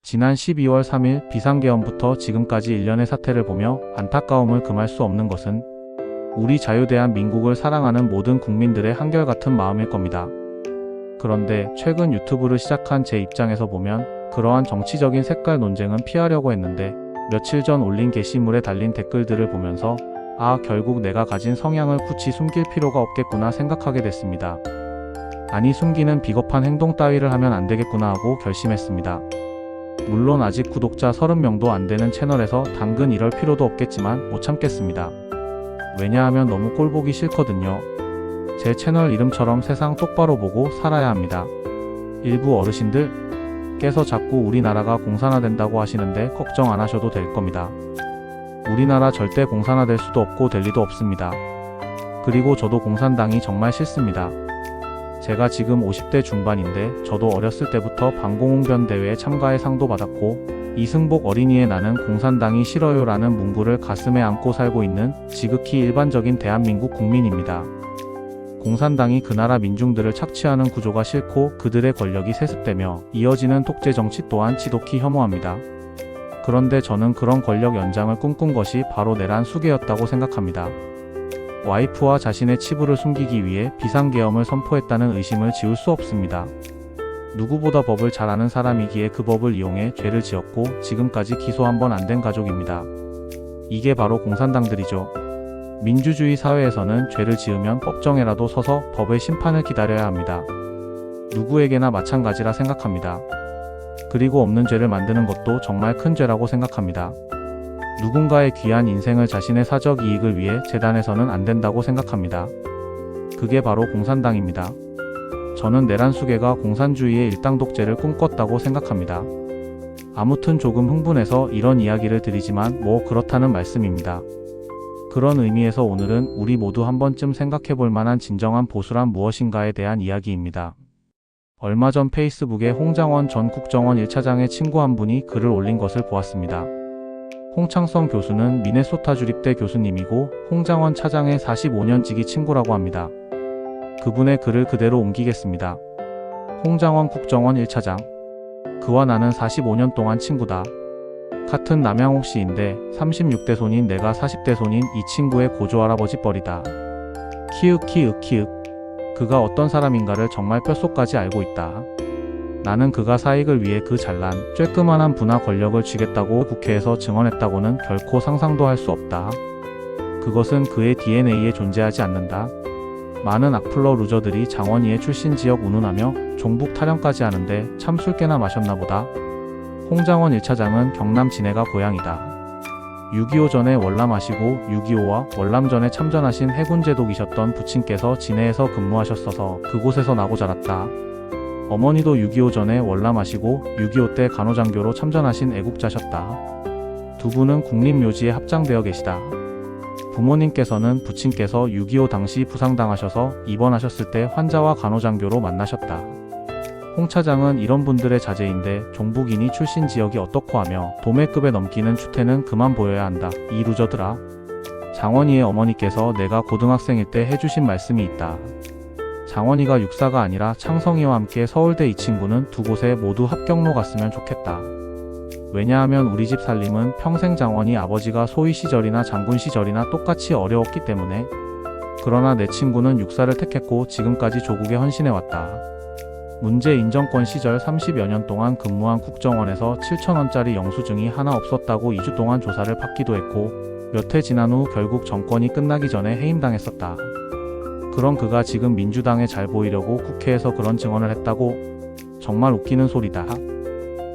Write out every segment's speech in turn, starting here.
지난 12월 3일 비상계엄부터 지금까지 일련의 사태를 보며 안타까움을 금할 수 없는 것은 우리 자유대한민국을 사랑하는 모든 국민들의 한결같은 마음일 겁니다. 그런데 최근 유튜브를 시작한 제 입장에서 보면 그러한 정치적인 색깔 논쟁은 피하려고 했는데 며칠 전 올린 게시물에 달린 댓글들을 보면서 결국 내가 가진 성향을 굳이 숨길 필요가 없겠구나 생각하게 됐습니다. 아니, 숨기는 비겁한 행동 따위를 하면 안 되겠구나 하고 결심했습니다. 물론 아직 구독자 30명도 안 되는 채널에서 당근 이럴 필요도 없겠지만 못 참겠습니다. 왜냐하면 너무 꼴보기 싫거든요. 제 채널 이름처럼 세상 똑바로 보고 살아야 합니다. 일부 어르신들께서 자꾸 우리나라가 공산화된다고 하시는데 걱정 안 하셔도 될 겁니다. 우리나라 절대 공산화될 수도 없고 될 리도 없습니다. 그리고 저도 공산당이 정말 싫습니다. 제가 지금 50대 중반인데 저도 어렸을 때부터 방공홍변 대회에 참가해 상도 받았고 이승복 어린이의 나는 공산당이 싫어요 라는 문구를 가슴에 안고 살고 있는 지극히 일반적인 대한민국 국민입니다. 공산당이 그 나라 민중들을 착취하는 구조가 싫고 그들의 권력이 세습되며 이어지는 독재 정치 또한 지독히 혐오합니다. 그런데 저는 그런 권력 연장을 꿈꾼 것이 바로 내란 수계였다고 생각합니다. 와이프와 자신의 치부를 숨기기 위해 비상계엄을 선포했다는 의심을 지울 수 없습니다. 누구보다 법을 잘 아는 사람이기에 그 법을 이용해 죄를 지었고 지금까지 기소 한 번 안 된 가족입니다. 이게 바로 공산당들이죠. 민주주의 사회에서는 죄를 지으면 법정에라도 서서 법의 심판을 기다려야 합니다. 누구에게나 마찬가지라 생각합니다. 그리고 없는 죄를 만드는 것도 정말 큰 죄라고 생각합니다. 누군가의 귀한 인생을 자신의 사적 이익을 위해 재단해서는 안 된다고 생각합니다. 그게 바로 공산당입니다. 저는 내란 수계가 공산주의의 일당 독재를 꿈꿨다고 생각합니다. 아무튼 조금 흥분해서 이런 이야기를 드리지만 뭐 그렇다는 말씀입니다. 그런 의미에서 오늘은 우리 모두 한 번쯤 생각해볼 만한 진정한 보수란 무엇인가에 대한 이야기입니다. 얼마 전 페이스북에 홍장원 전 국정원 1차장의 친구 한 분이 글을 올린 것을 보았습니다. 홍창성 교수는 미네소타 주립대 교수님이고 홍장원 차장의 45년 지기 친구라고 합니다. 그분의 글을 그대로 옮기겠습니다. 홍장원 국정원 1차장. 그와 나는 45년 동안 친구다. 같은 남양옥 시인데 36대 손인 내가 40대 손인 이 친구의 고조할아버지 뻘이다. 키읔. 그가 어떤 사람인가를 정말 뼛속까지 알고 있다. 나는 그가 사익을 위해 그 잘난 쬐끄만한 부나 권력을 쥐겠다고 국회에서 증언했다고는 결코 상상도 할 수 없다. 그것은 그의 DNA에 존재하지 않는다. 많은 악플러 루저들이 장원희의 출신 지역 운운하며 종북 타령까지 하는데 참 술 깨나 마셨나 보다. 홍장원 1차장은 경남 진해가 고향이다. 6.25 전에 월남하시고 6.25와 월남 전에 참전하신 해군 제독이셨던 부친께서 진해에서 근무하셨어서 그곳에서 나고 자랐다. 어머니도 6.25 전에 월남하시고 6.25 때 간호장교로 참전하신 애국자셨다. 두 분은 국립묘지에 합장되어 계시다. 부모님께서는 부친께서 6.25 당시 부상당하셔서 입원하셨을 때 환자와 간호장교로 만나셨다. 홍 차장은 이런 분들의 자제인데 종북인이 출신 지역이 어떻고 하며 도매급에 넘기는 추태는 그만 보여야 한다. 이 루저들아. 장원희의 어머니께서 내가 고등학생일 때 해주신 말씀이 있다. 장원희가 육사가 아니라 창성이와 함께 서울대 이 친구는 두 곳에 모두 합격로 갔으면 좋겠다. 왜냐하면 우리 집 살림은 평생 장원희 아버지가 소위 시절이나 장군 시절이나 똑같이 어려웠기 때문에. 그러나 내 친구는 육사를 택했고 지금까지 조국에 헌신해왔다. 문재인 정권 시절 30여 년 동안 근무한 국정원에서 7,000원짜리 영수증이 하나 없었다고 2주 동안 조사를 받기도 했고 몇 해 지난 후 결국 정권이 끝나기 전에 해임당했었다. 그런 그가 지금 민주당에 잘 보이려고 국회에서 그런 증언을 했다고? 정말 웃기는 소리다.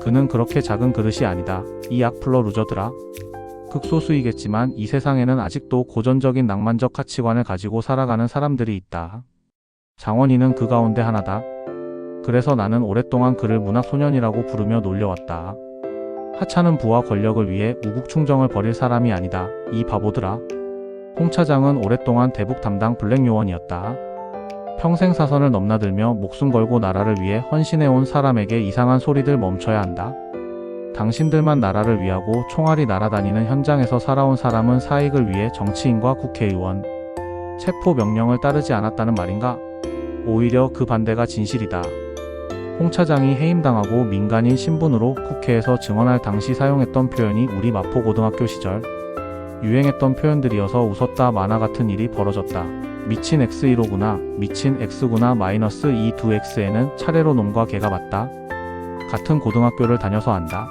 그는 그렇게 작은 그릇이 아니다. 이 악플러 루저들아. 극소수이겠지만 이 세상에는 아직도 고전적인 낭만적 가치관을 가지고 살아가는 사람들이 있다. 장원희는 그 가운데 하나다. 그래서 나는 오랫동안 그를 문학소년이라고 부르며 놀려왔다. 하찮은 부와 권력을 위해 우국충정을 벌일 사람이 아니다. 이 바보들아. 홍 차장은 오랫동안 대북 담당 블랙요원이었다. 평생 사선을 넘나들며 목숨 걸고 나라를 위해 헌신해온 사람에게 이상한 소리들 멈춰야 한다. 당신들만 나라를 위하고 총알이 날아다니는 현장에서 살아온 사람은 사익을 위해 정치인과 국회의원, 체포 명령을 따르지 않았다는 말인가? 오히려 그 반대가 진실이다. 홍 차장이 해임당하고 민간인 신분으로 국회에서 증언할 당시 사용했던 표현이 우리 마포고등학교 시절 유행했던 표현들이어서 웃었다 마나 같은 일이 벌어졌다. 미친 X1호구나, 미친 X구나 마이너스 이 두 X에는 차례로 놈과 개가 맞다. 같은 고등학교를 다녀서 안다.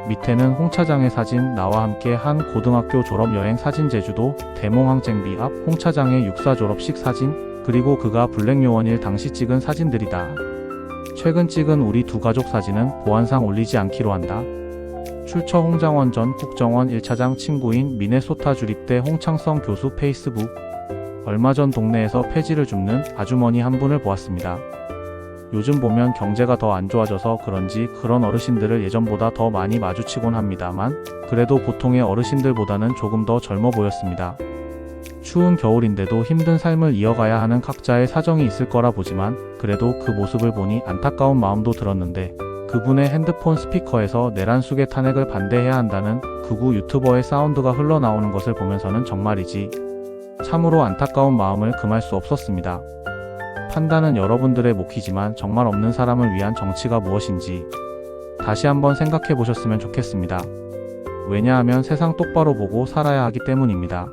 밑에는 홍 차장의 사진, 나와 함께 한 고등학교 졸업여행 사진, 제주도 대몽항쟁비 앞 홍 차장의 육사 졸업식 사진, 그리고 그가 블랙요원일 당시 찍은 사진들이다. 최근 찍은 우리 두 가족 사진은 보안상 올리지 않기로 한다. 출처 홍장원 전 국정원 1차장 친구인 미네소타 주립대 홍창성 교수 페이스북. 얼마 전 동네에서 폐지를 줍는 아주머니 한 분을 보았습니다. 요즘 보면 경제가 더 안 좋아져서 그런지 그런 어르신들을 예전보다 더 많이 마주치곤 합니다만 그래도 보통의 어르신들보다는 조금 더 젊어 보였습니다. 추운 겨울인데도 힘든 삶을 이어가야 하는 각자의 사정이 있을 거라 보지만 그래도 그 모습을 보니 안타까운 마음도 들었는데 그분의 핸드폰 스피커에서 내란숙의 탄핵을 반대해야 한다는 극우 유튜버의 사운드가 흘러나오는 것을 보면서는 정말이지 참으로 안타까운 마음을 금할 수 없었습니다. 판단은 여러분들의 몫이지만 정말 없는 사람을 위한 정치가 무엇인지 다시 한번 생각해 보셨으면 좋겠습니다. 왜냐하면 세상 똑바로 보고 살아야 하기 때문입니다.